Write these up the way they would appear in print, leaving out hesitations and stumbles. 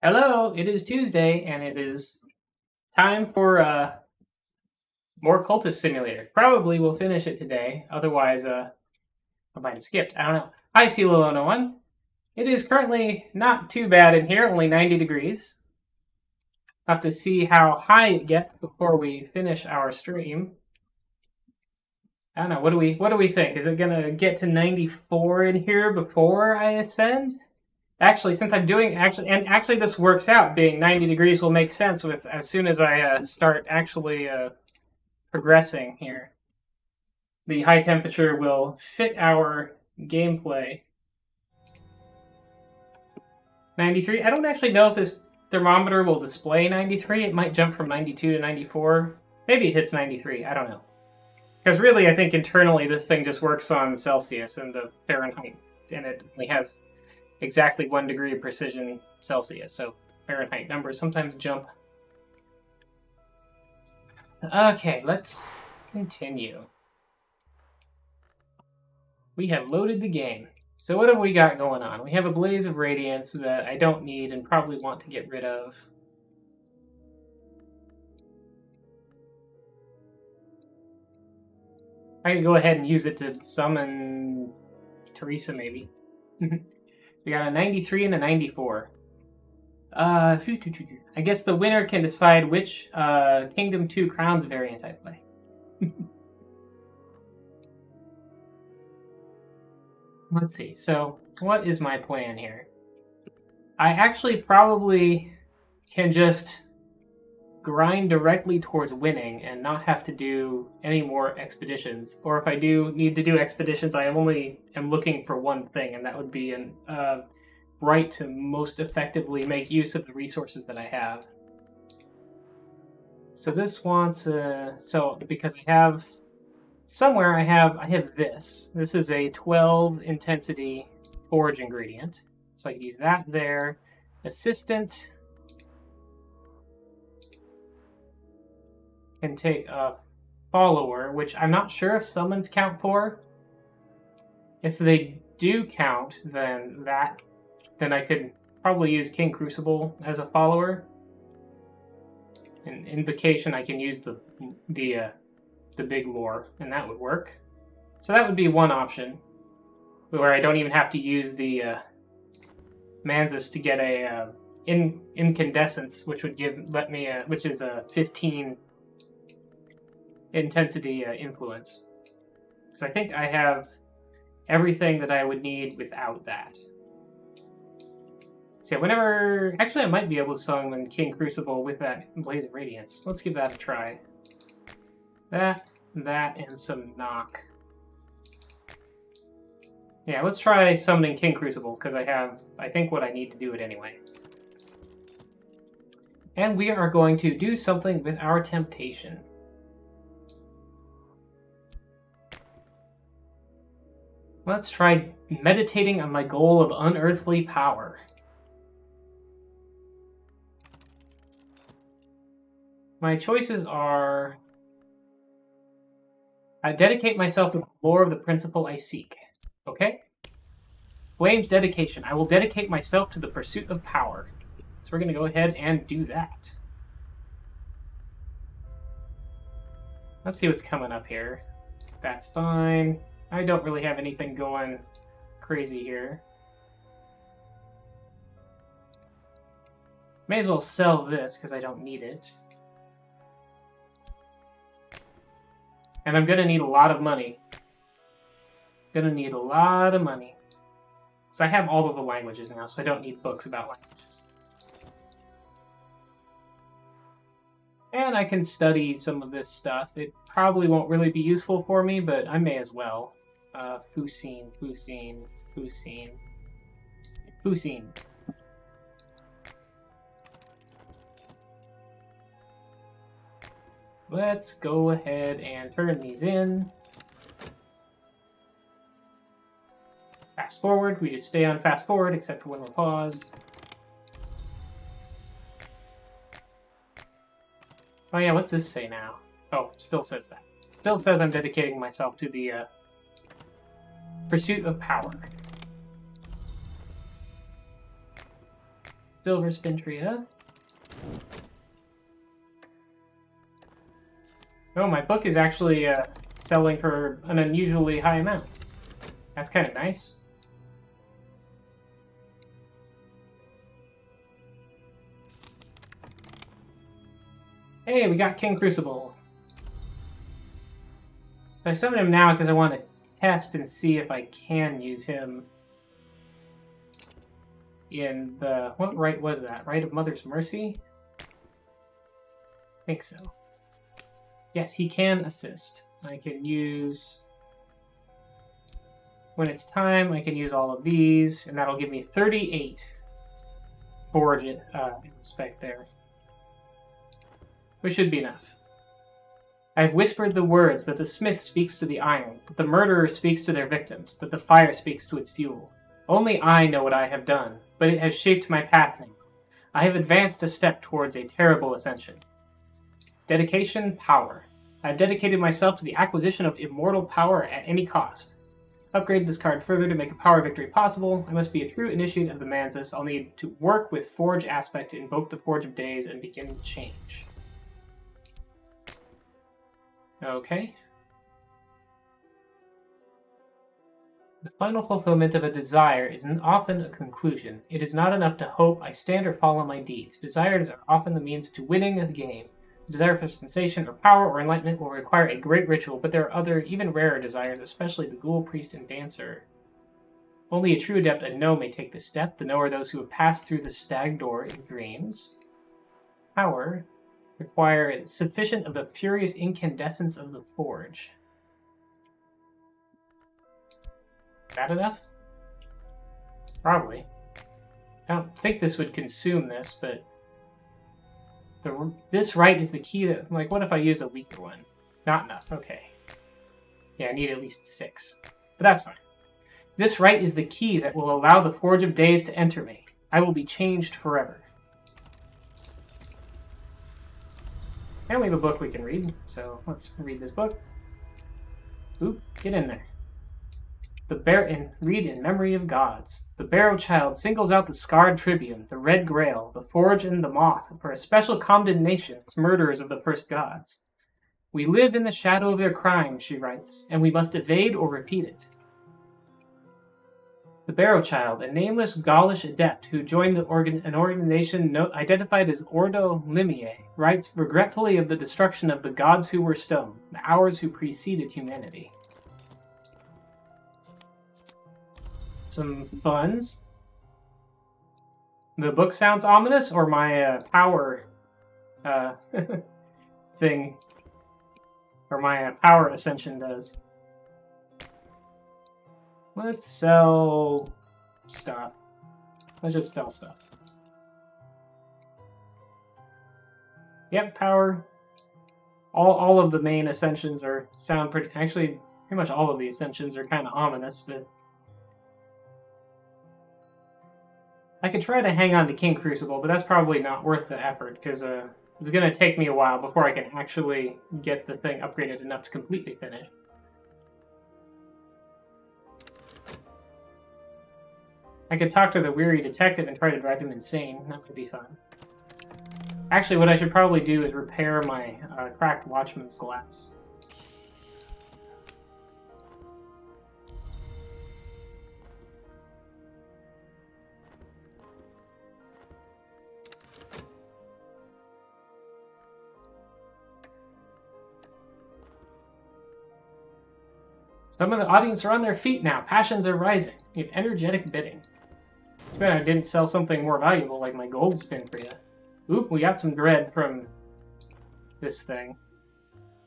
Hello, it is Tuesday, and it is time for more Cultist Simulator. Probably we'll finish it today, otherwise I might have skipped. I don't know. Hi, CeeLo101. It is currently not too bad in here, only 90 degrees. Have to see how high it gets before we finish our stream. I don't know. What do we think? Is it gonna get to 94 in here before I ascend? Actually, since I'm doing actually this works out. Being 90 degrees will make sense with as soon as I start actually progressing here. The high temperature will fit our gameplay. 93. I don't actually know if this thermometer will display 93. It might jump from 92 to 94. Maybe it hits 93. I don't know. Because really, I think internally this thing just works on Celsius and the Fahrenheit, and it only has exactly 1 degree of precision Celsius, so Fahrenheit numbers sometimes jump. Okay, let's continue. We have loaded the game. So what have we got going on? We have a blaze of radiance that I don't need and probably want to get rid of. I can go ahead and use it to summon Teresa, maybe. We got a 93 and a 94. I guess the winner can decide which Kingdom 2 Crowns variant I play. Let's see. So, what is my plan here? I actually probably can just grind directly towards winning and not have to do any more expeditions. Or if I do need to do expeditions, I only am looking for one thing, and that would be an right to most effectively make use of the resources that I have. So this wants so because I have somewhere I have this. This is a 12 intensity forge ingredient, so I can use that there. Assistant can take a follower, which I'm not sure if summons count for. If they do count, then I could probably use King Crucible as a follower. In Invocation, I can use the big lore, and that would work. So that would be one option, where I don't even have to use the Manzus to get a incandescence, which would which is a 15 intensity influence. Because I think I have everything that I would need without that. So whenever... Actually, I might be able to summon King Crucible with that Blaze of Radiance. Let's give that a try. That, and some knock. Yeah, let's try summoning King Crucible, because I have, I think, what I need to do it anyway. And we are going to do something with our temptation. Let's try meditating on my goal of unearthly power. My choices are... I dedicate myself to the lore of the principle I seek. Okay? Flame's dedication. I will dedicate myself to the pursuit of power. So we're going to go ahead and do that. Let's see what's coming up here. That's fine. I don't really have anything going crazy here. May as well sell this because I don't need it. And I'm going to need a lot of money. Going to need a lot of money. So I have all of the languages now, so I don't need books about languages. And I can study some of this stuff. It probably won't really be useful for me, but I may as well. Fusine. Let's go ahead and turn these in. Fast forward, we just stay on fast forward except for when we're paused. Oh yeah, what's this say now? Oh, still says that. Still says I'm dedicating myself to the pursuit of power. Silver Spintria. Oh, my book is actually selling for an unusually high amount. That's kind of nice. Hey, we got King Crucible. I summon him now because I want to test and see if I can use him in the... What rite was that? Rite of Mother's Mercy? I think so. Yes, he can assist. I can use... When it's time, I can use all of these, and that'll give me 38 forge inspect there. Which should be enough. I have whispered the words that the smith speaks to the iron, that the murderer speaks to their victims, that the fire speaks to its fuel. Only I know what I have done, but it has shaped my path now. I have advanced a step towards a terrible ascension. Dedication, power. I have dedicated myself to the acquisition of immortal power at any cost. Upgrade this card further to make a power victory possible. I must be a true initiate of the Manzus. I'll need to work with Forge aspect to invoke the Forge of Days and begin change. Okay. The final fulfillment of a desire is often a conclusion. It is not enough to hope I stand or fall on my deeds. Desires are often the means to winning a game. The desire for sensation or power or enlightenment will require a great ritual, but there are other, even rarer desires, especially the ghoul, priest, and dancer. Only a true adept I know may take this step. The know are those who have passed through the stag door in dreams. Power require sufficient of the furious incandescence of the forge. Is that enough? Probably. I don't think this would consume this, but this rite is the key that, like, what if I use a weaker one? Not enough, okay. Yeah, I need at least 6. But that's fine. This rite is the key that will allow the Forge of Days to enter me. I will be changed forever. And we have a book we can read, so let's read this book. Oop, get in there. Read in memory of gods. The Barrow Child singles out the scarred tribune, the red grail, the forge, and the moth for a special condemnation as murderers of the first gods. We live in the shadow of their crime, she writes, and we must evade or repeat it. The Barrow Child, a nameless Gaulish adept who joined an organization identified as Ordo Limiae, writes regretfully of the destruction of the gods who were stone, the hours who preceded humanity. Some funds. The book sounds ominous, or my power thing, or my power ascension does. Let's sell stuff. Let's just sell stuff. Yep, power. All of the main ascensions sound pretty. Actually, pretty much all of the ascensions are kind of ominous, but I could try to hang on to King Crucible, but that's probably not worth the effort, because it's going to take me a while before I can actually get the thing upgraded enough to completely finish. I could talk to the weary detective and try to drive him insane. That would be fun. Actually, what I should probably do is repair my cracked watchman's glass. Some of the audience are on their feet now. Passions are rising. You have energetic bidding. Too bad I didn't sell something more valuable like my gold spin for you. Oop, we got some dread from this thing.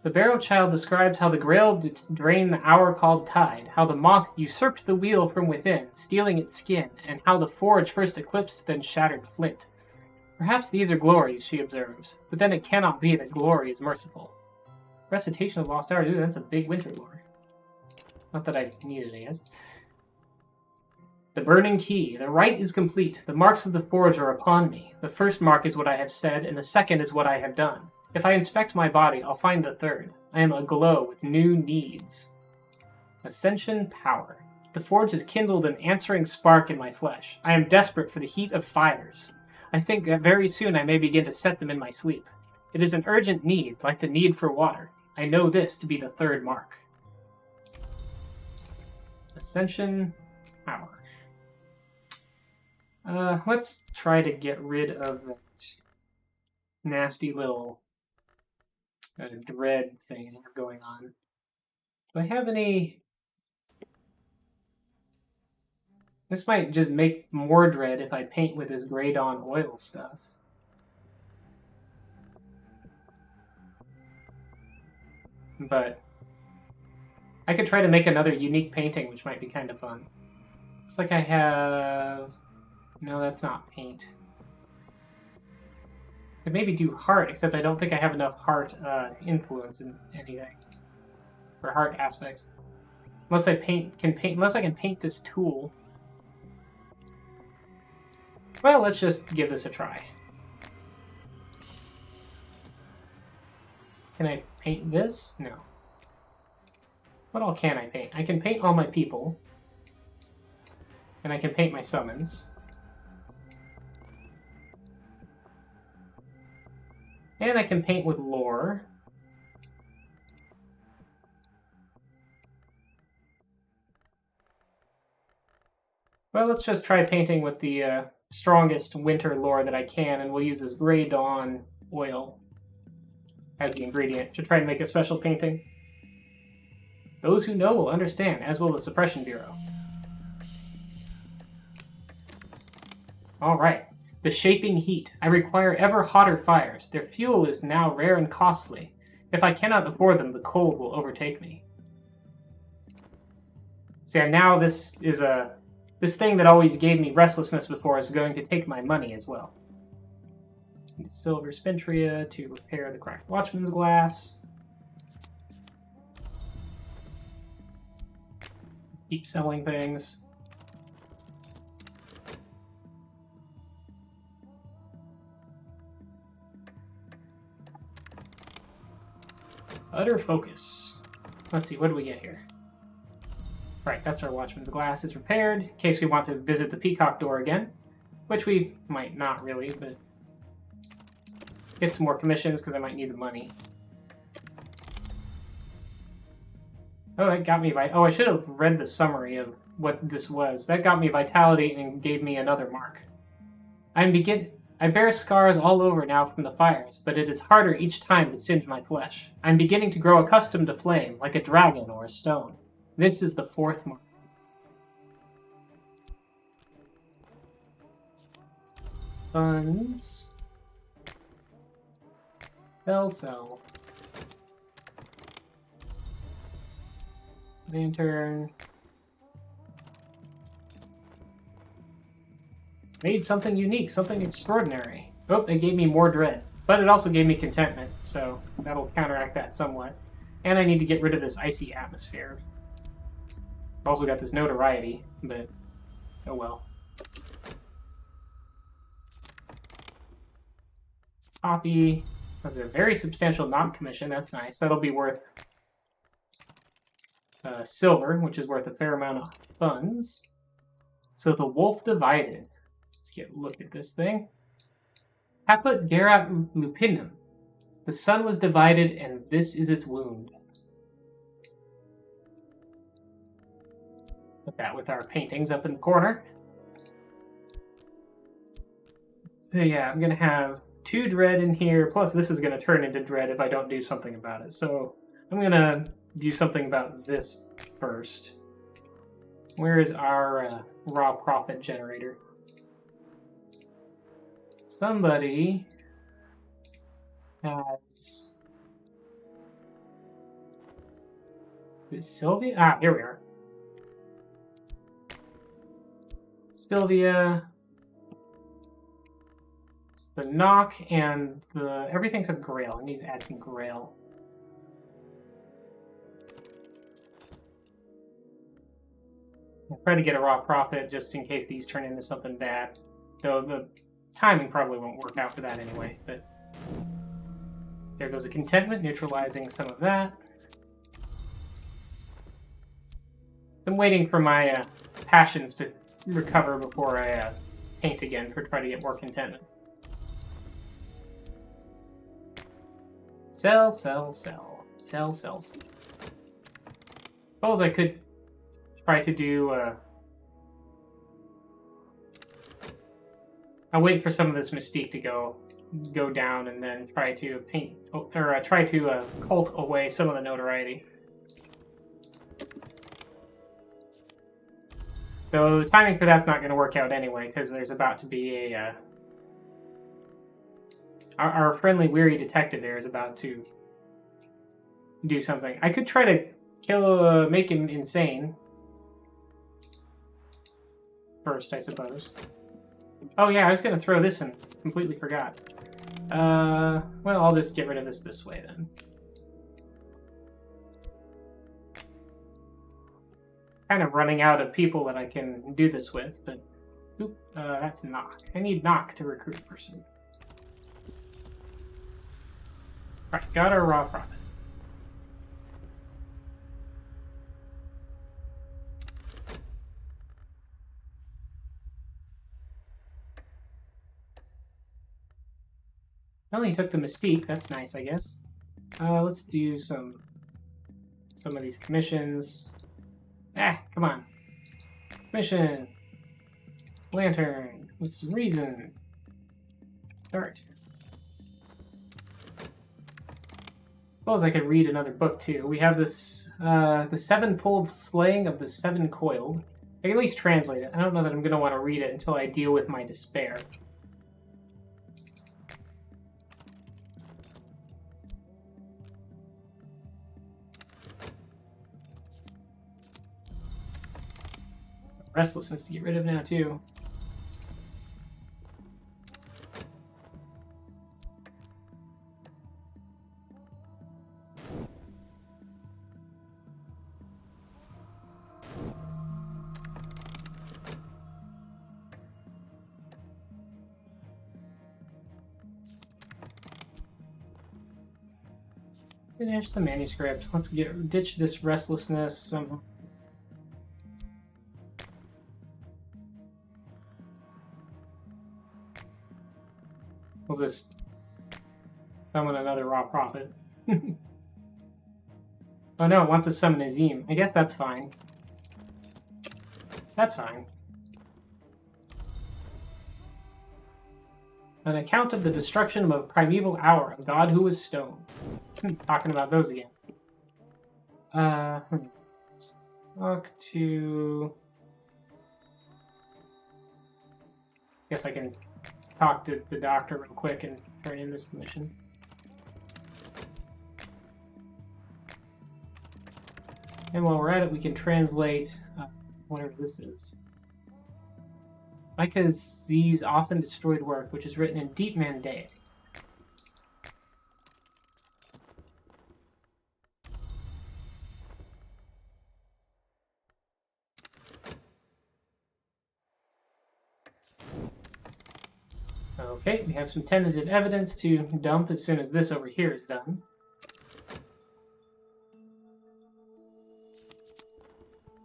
The Barrow Child describes how the Grail drained the hour called Tide, how the moth usurped the wheel from within, stealing its skin, and how the forge first eclipsed, then shattered flint. Perhaps these are glories, she observes, but then it cannot be that glory is merciful. Recitation of Lost Hours, ooh, that's a big winter lore. Not that I need it, I guess. The burning key. The rite is complete. The marks of the forge are upon me. The first mark is what I have said, and the second is what I have done. If I inspect my body, I'll find the third. I am aglow with new needs. Ascension power. The forge has kindled an answering spark in my flesh. I am desperate for the heat of fires. I think that very soon I may begin to set them in my sleep. It is an urgent need, like the need for water. I know this to be the third mark. Ascension power. Let's try to get rid of that nasty little dread thing I have going on. Do I have any... This might just make more dread if I paint with this Grey Dawn oil stuff. But I could try to make another unique painting, which might be kind of fun. Looks like I have... No, that's not paint. I could maybe do heart, except I don't think I have enough heart influence in anything. Or heart aspect. Unless I can paint this tool. Well, let's just give this a try. Can I paint this? No. What all can I paint? I can paint all my people. And I can paint my summons. And I can paint with lore. Well, let's just try painting with the strongest winter lore that I can, and we'll use this Grey Dawn oil as the ingredient to try and make a special painting. Those who know will understand, as will the Suppression Bureau. Alright. The Shaping Heat. I require ever hotter fires. Their fuel is now rare and costly. If I cannot afford them, the cold will overtake me. So yeah, now this is this thing that always gave me restlessness before is going to take my money as well. Silver Spintria to repair the cracked Watchman's glass. Keep selling things. Utter focus. Let's see, what do we get here? Right, that's our Watchman's glass is repaired, in case we want to visit the Peacock Door again. Which we might not really, but get some more commissions because I might need the money. Oh, that got me oh, I should have read the summary of what this was. That got me vitality and gave me another mark. I bear scars all over now from the fires, but it is harder each time to singe my flesh. I'm beginning to grow accustomed to flame, like a dragon or a stone. This is the fourth mark. Funds. Sell. Lantern. Made something unique, something extraordinary. Oh, it gave me more dread. But it also gave me contentment, so that'll counteract that somewhat. And I need to get rid of this icy atmosphere. I've also got this notoriety, but oh well. Copy. That's a very substantial non-commission. That's nice. That'll be worth silver, which is worth a fair amount of funds. So the Wolf Divided. Let's get a look at this thing. Caput gerat lupinum. The sun was divided, and this is its wound. Put that with our paintings up in the corner. So yeah, I'm going to have 2 dread in here, plus this is going to turn into dread if I don't do something about it. So I'm going to do something about this first. Where is our raw profit generator? Somebody has... Is it Sylvia? Ah, here we are. Sylvia... It's the knock and the... Everything except Grail. I need to add some Grail. I'll try to get a raw profit just in case these turn into something bad. Though the timing probably won't work out for that anyway, but there goes a contentment, neutralizing some of that. I'm waiting for my passions to recover before I paint again to try to get more contentment. Sell, sell, sell. Sell, sell, sell. Suppose I could try to do... I'll wait for some of this mystique to go down and then try to paint... Or try to cult away some of the notoriety. So the timing for that's not going to work out anyway, because there's about to be a... Our friendly, weary detective there is about to do something. I could try to make him insane. First, I suppose. Oh yeah, I was going to throw this in. Completely forgot. Well, I'll just get rid of this way then. Kind of running out of people that I can do this with, but oop, that's knock. I need knock to recruit a person. Right, got our raw profit. Well, he took the mystique. That's nice, I guess. Let's do some of these commissions. Ah, come on. Mission. Lantern. With some reason. Start. Suppose I could read another book too. We have this, the Sevenfold Slaying of the Seven Coiled. I can at least translate it. I don't know that I'm going to want to read it until I deal with my despair. Restlessness to get rid of now too. Finish the manuscript. Let's ditch this restlessness somehow. We'll just summon another raw prophet. Oh no, it wants to summon Azim. I guess that's fine. That's fine. An account of the destruction of a primeval hour, a god who was stone. Talking about those again. Talk to... Guess I can talk to the doctor real quick and turn in this mission. And while we're at it, we can translate whatever this is. Micah Z's often destroyed work, which is written in Deep Mandaic. Okay, we have some tentative evidence to dump as soon as this over here is done.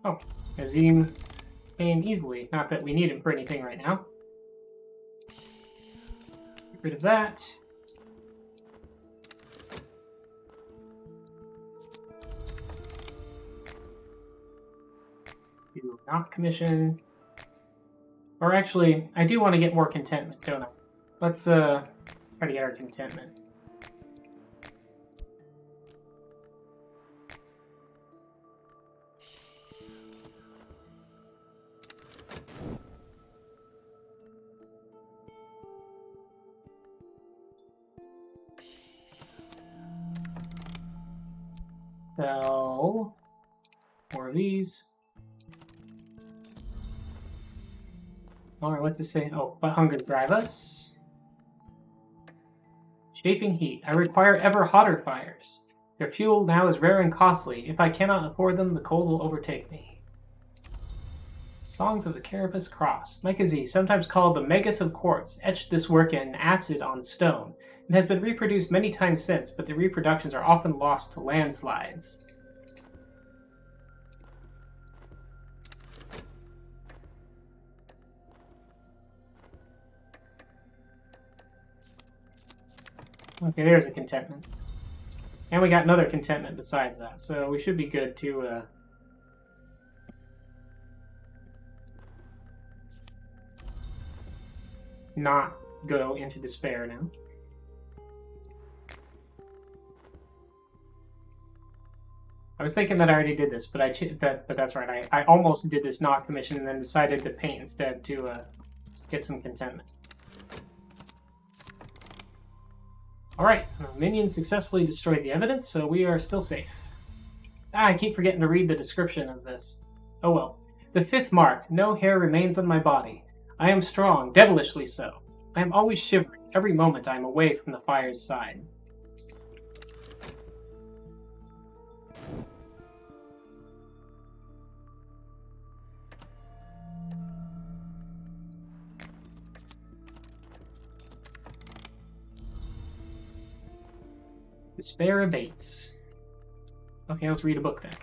Oh, Azim came easily. Not that we need him for anything right now. Get rid of that. Do not commission. Or actually, I do want to get more contentment, don't I? Let's try to get our contentment. So, more of these. Alright, what's this say? Oh, but hunger drive us. Shaping heat. I require ever hotter fires. Their fuel now is rare and costly. If I cannot afford them, the cold will overtake me. Songs of the Carapace Cross. Micah Z, sometimes called the Megas of Quartz, etched this work in acid on stone. It has been reproduced many times since, but the reproductions are often lost to landslides. Okay, there's a contentment. And we got another contentment besides that, so we should be good to not go into despair now. I was thinking that I already did this, but but that's right. I almost did this not commission and then decided to paint instead to get some contentment. All right, minions successfully destroyed the evidence, so we are still safe. I keep forgetting to read the description of this. Oh well. The 5th mark. No hair remains on my body. I am strong, devilishly so. I am always shivering every moment I am away from the fire's side. Despair abates. Okay, let's read a book then.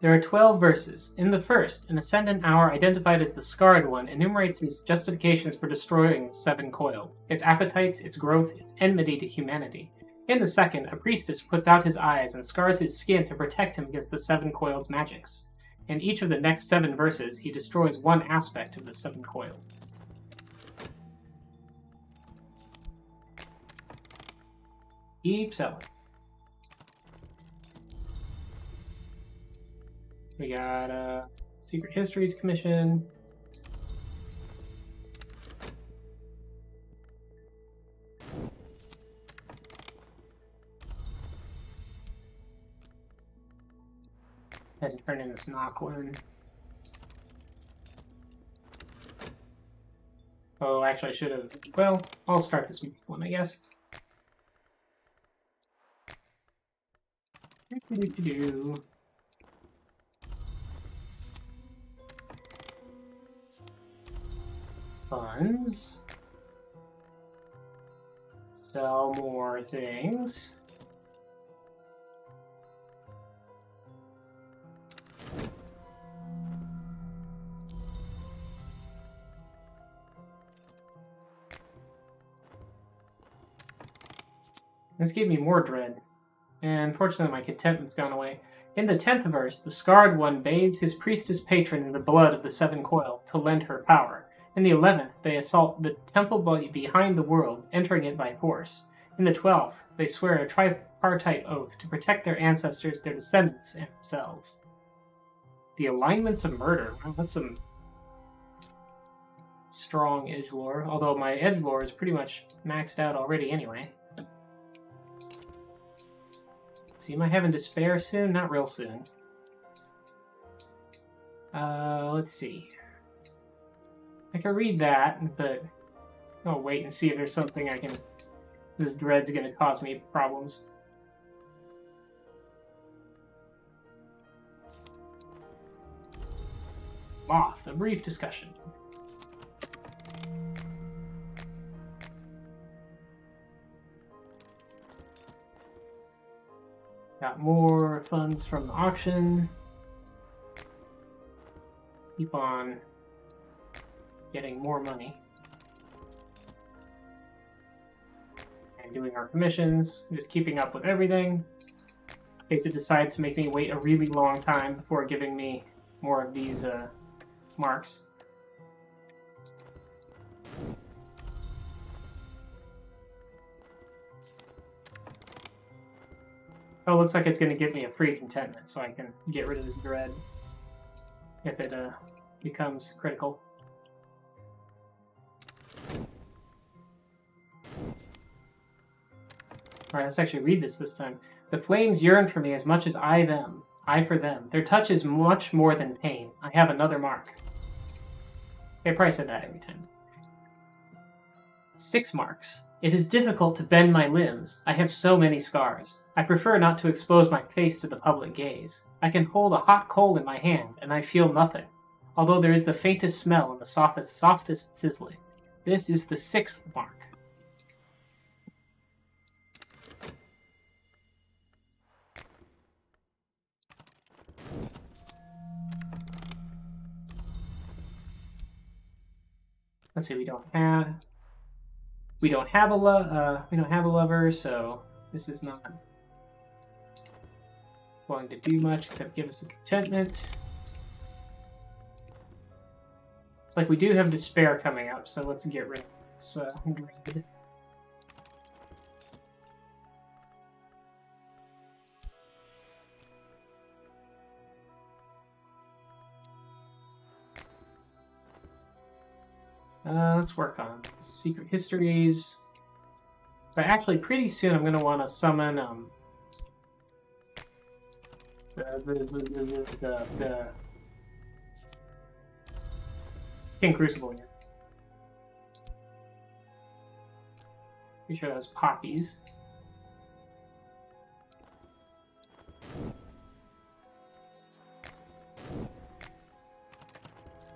There are 12 verses. In the first, an ascendant hour identified as the Scarred One enumerates his justifications for destroying Seven Coiled, its appetites, its growth, its enmity to humanity. In the second, a priestess puts out his eyes and scars his skin to protect him against the Seven Coiled's magics. In each of the next 7 verses, he destroys one aspect of the Seven Coiled. Keep selling. We got Secret Histories Commission. Had to turn in this knock one. Oh, actually I should have. Well, I'll start this one, I guess. Funds. Sell more things. This gave me more dread. And unfortunately my contentment's gone away. In the 10th verse, the Scarred One bathes his priestess patron in the blood of the Seven Coiled to lend her power. In the 11th, they assault the temple behind the world, entering it by force. In the 12th, they swear a tripartite oath to protect their ancestors, their descendants, and themselves. The Alignments of Murder. Well, that's some strong edgelore, although my edgelore is pretty much maxed out already anyway. See, am I having despair soon? Not real soon. Let's see. I can read that, but I'll wait and see if there's something I can... This dread's gonna cause me problems. Moth, a brief discussion. Got more funds from the auction. Keep on getting more money. And doing our commissions, just keeping up with everything. In case it decides to make me wait a really long time before giving me more of these marks. Oh, looks like it's going to give me a free contentment, so I can get rid of this dread if it becomes critical. Alright, let's actually read this time. The flames yearn for me as much as I them. I for them. Their touch is much more than pain. I have another mark. Okay, I probably said that every time. 6 marks. It is difficult to bend my limbs. I have so many scars. I prefer not to expose my face to the public gaze. I can hold a hot coal in my hand, and I feel nothing, although there is the faintest smell and the softest sizzling. This is the 6th mark. Let's see, we don't have a lover, so this is not going to do much except give us a contentment. It's like we do have despair coming up, so let's get rid of this dread. Let's work on secret histories. But actually, pretty soon I'm going to want to summon the King Crucible again. Pretty sure that was poppies.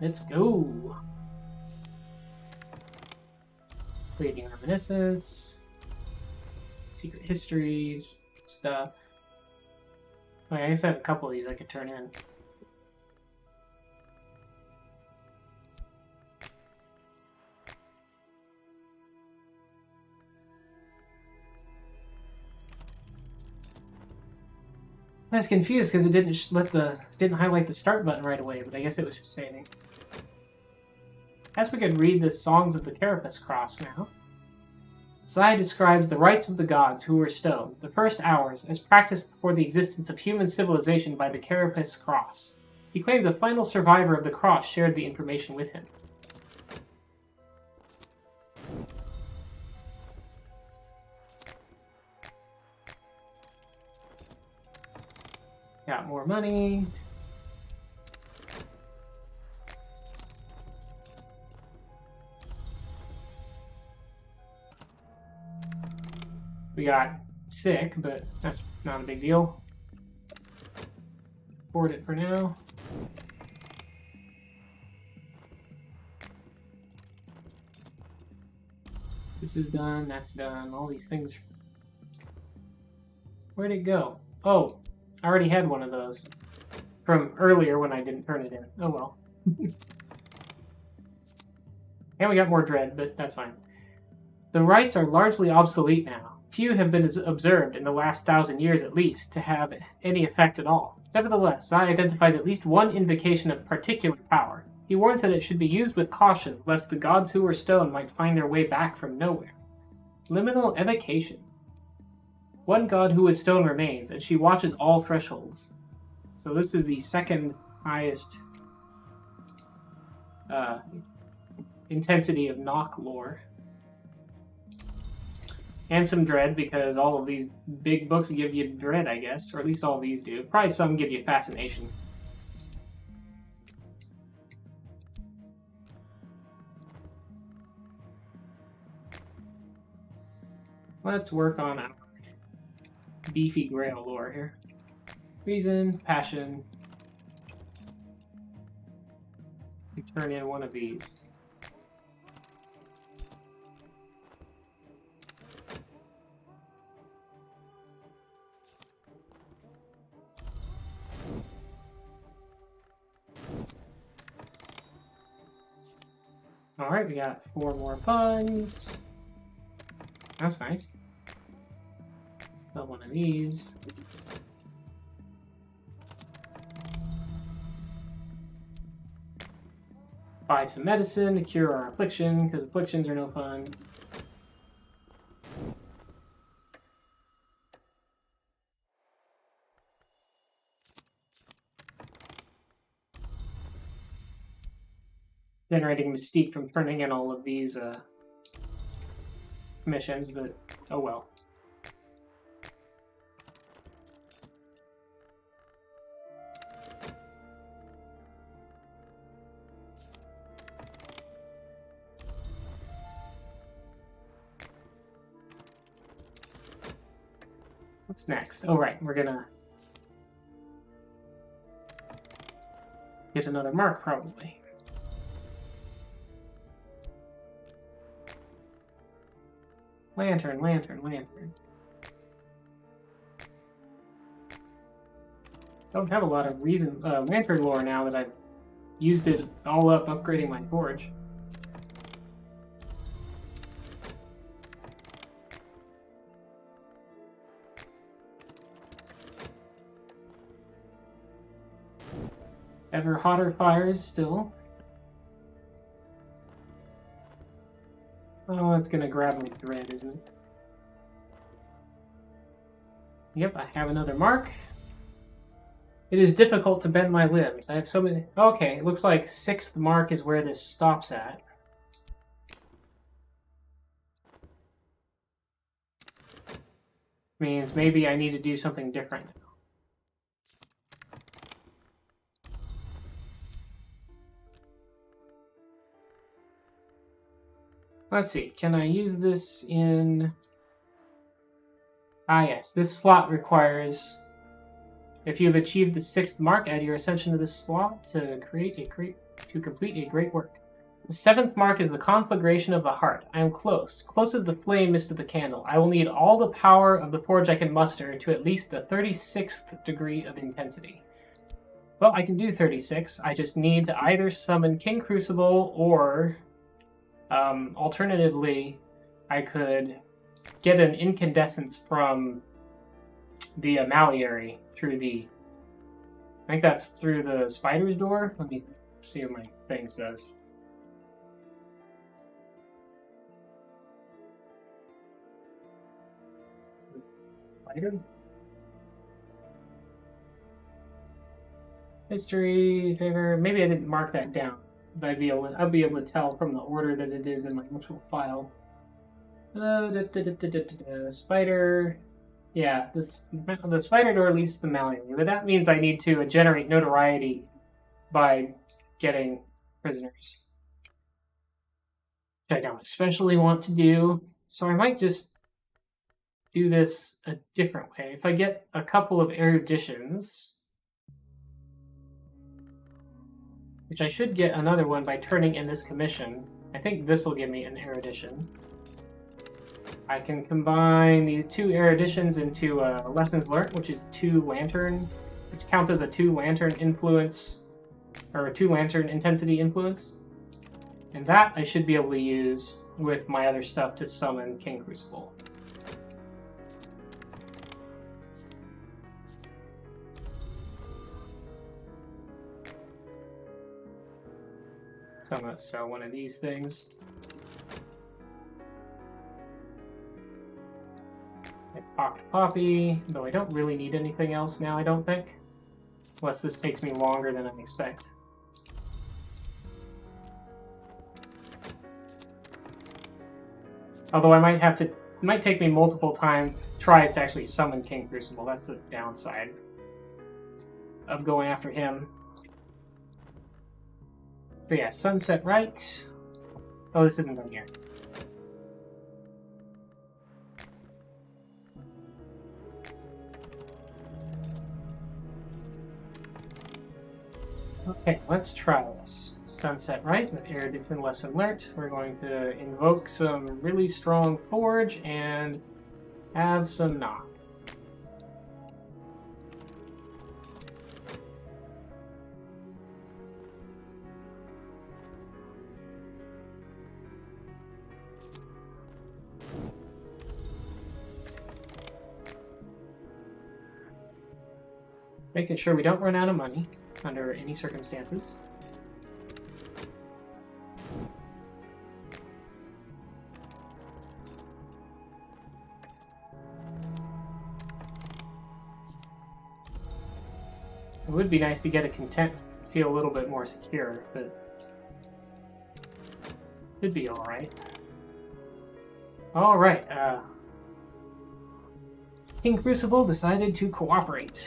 Let's go. Creating reminiscence, secret histories, stuff. Oh, I guess I have a couple of these I could turn in. I was confused because it didn't highlight the start button right away, but I guess it was just saving. As we could read the Songs of the Carapace Cross now. Sai describes the rites of the gods who were stoned, the first hours, as practiced before the existence of human civilization by the Carapace Cross. He claims a final survivor of the cross shared the information with him. Got more money. We got sick, but that's not a big deal. Board it for now. This is done, that's done, all these things. Where'd it go? Oh, I already had one of those from earlier when I didn't turn it in. Oh well. And we got more dread, but that's fine. The rites are largely obsolete now. Few have been observed in the last 1,000 years at least to have any effect at all. Nevertheless, Zai identifies at least one invocation of particular power. He warns that it should be used with caution, lest the gods who were stoned might find their way back from nowhere. Liminal evocation. One god who is stone remains, and she watches all thresholds. So this is the second highest intensity of Nock lore. And some dread, because all of these big books give you dread, I guess. Or at least all of these do. Probably some give you fascination. Let's work on our beefy grail lore here. Reason, passion. Turn in one of these. Alright, we got 4 more funds. That's nice. Got one of these. Buy some medicine to cure our affliction, because afflictions are no fun. Generating mystique from turning in all of these missions, but oh well. What's next? Oh right, we're gonna get another mark probably. Lantern, lantern, lantern. Don't have a lot of lantern lore now that I've used it all up upgrading my forge. Ever hotter fires still. Oh, it's gonna grab my thread, isn't it? Yep, I have another mark. It is difficult to bend my limbs. I have so many... Okay, it looks like 6th mark is where this stops at. Means maybe I need to do something different. Let's see, can I use this in... Ah yes, this slot requires... If you have achieved the 6th mark, add your ascension to this slot to complete a great work. The 7th mark is the conflagration of the heart. I am close as the flame mist of the candle. I will need all the power of the forge I can muster to at least the 36th degree of intensity. Well, I can do 36. I just need to either summon King Crucible or, alternatively, I could get an incandescence from the Malleary through the... I think that's through the spider's door. Let me see what my thing says. Spider? History, favor. Maybe I didn't mark that down. But I'll be able to tell from the order that it is in my actual file. Spider. Yeah, the spider door leads to the Malleary, but that means I need to generate notoriety by getting prisoners, which I don't especially want to do. So I might just do this a different way. If I get a couple of eruditions, which I should get another one by turning in this commission, I think this will give me an erudition. I can combine these 2 eruditions into lessons learned, which is 2 lantern, which counts as a 2 lantern influence, or a 2 lantern intensity influence. And that I should be able to use with my other stuff to summon King Crucible. So I'm going to sell one of these things. I popped Poppy, though I don't really need anything else now, I don't think. Unless this takes me longer than I expect. Although I might have to... It might take me multiple tries to actually summon King Crucible. That's the downside of going after him. So yeah, Sunset Right. Oh, this isn't done here. Okay, let's try this. Sunset Right with erudition lesson learnt. We're going to invoke some really strong forge and have some knock. Making sure we don't run out of money under any circumstances. It would be nice to get a content, feel a little bit more secure, but it'd be alright. Alright, King Crucible decided to cooperate.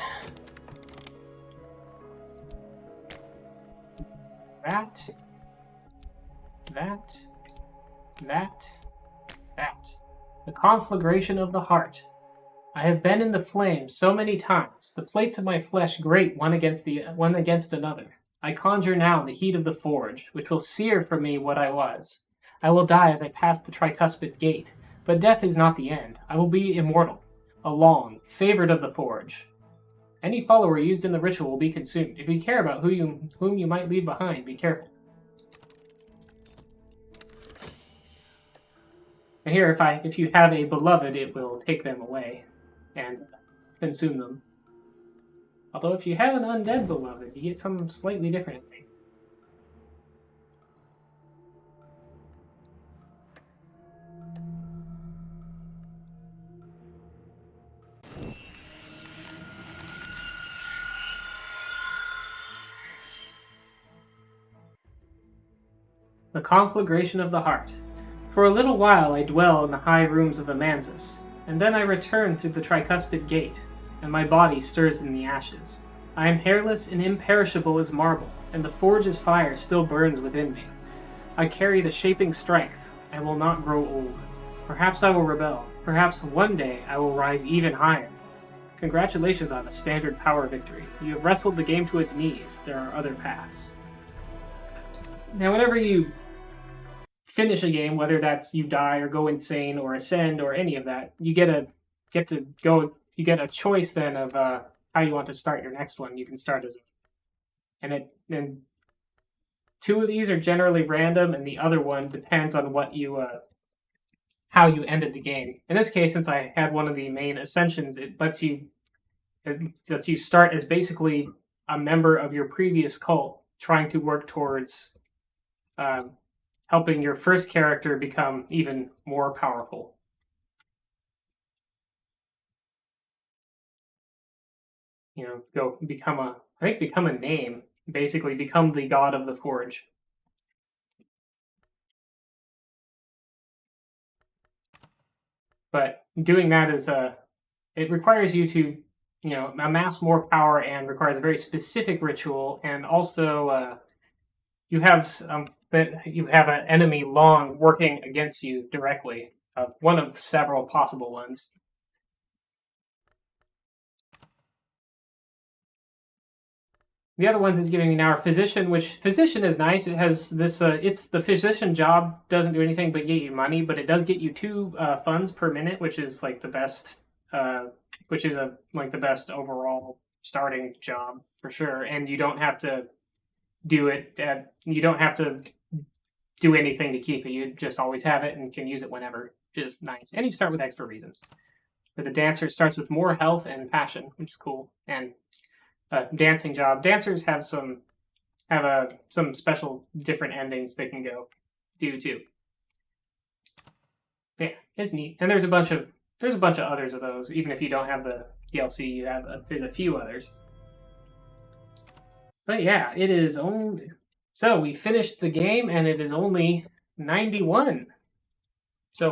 That. The conflagration of the heart. I have been in the flames so many times, the plates of my flesh grate one against another. I conjure now the heat of the forge, which will sear from me what I was. I will die as I pass the tricuspid gate, but death is not the end. I will be immortal, along, favored of the forge. Any follower used in the ritual will be consumed. If you care about whom you might leave behind, be careful. And here, if you have a beloved, it will take them away and consume them. Although if you have an undead beloved, you get something slightly different. The conflagration of the heart. For a little while I dwell in the high rooms of Amanzis, and then I return through the tricuspid gate, and my body stirs in the ashes. I am hairless and imperishable as marble, and the forge's fire still burns within me. I carry the shaping strength. I will not grow old. Perhaps I will rebel. Perhaps one day I will rise even higher. Congratulations on a standard power victory. You have wrestled the game to its knees. There are other paths. Now, whenever you finish a game, whether that's you die or go insane or ascend or any of that, you get a choice then of how you want to start your next one. You can start as and two of these are generally random, and the other one depends on what you how you ended the game. In this case, since I had one of the main ascensions, it lets you start as basically a member of your previous cult, trying to work towards helping your first character become even more powerful. You know, go become a name, basically become the god of the forge. But doing that is it requires you to, you know, amass more power and requires a very specific ritual, and also you have an enemy long working against you directly, one of several possible ones. The other ones is giving me now are physician, which physician is nice. It has this. It's the physician job doesn't do anything but get you money, but it does get you 2 funds per minute, which is like the best. Which is like the best overall starting job for sure. And you don't have to do it. You don't have to do anything to keep it. You just always have it and can use it whenever, which is nice. And you start with extra reasons. But the dancer starts with more health and passion, which is cool. And dancing job. Dancers have some special different endings they can go do too. Yeah, it's neat. And there's a bunch of others of those. Even if you don't have the DLC, you have there's a few others. But yeah, it is only so we finished the game and it is only 91 so far.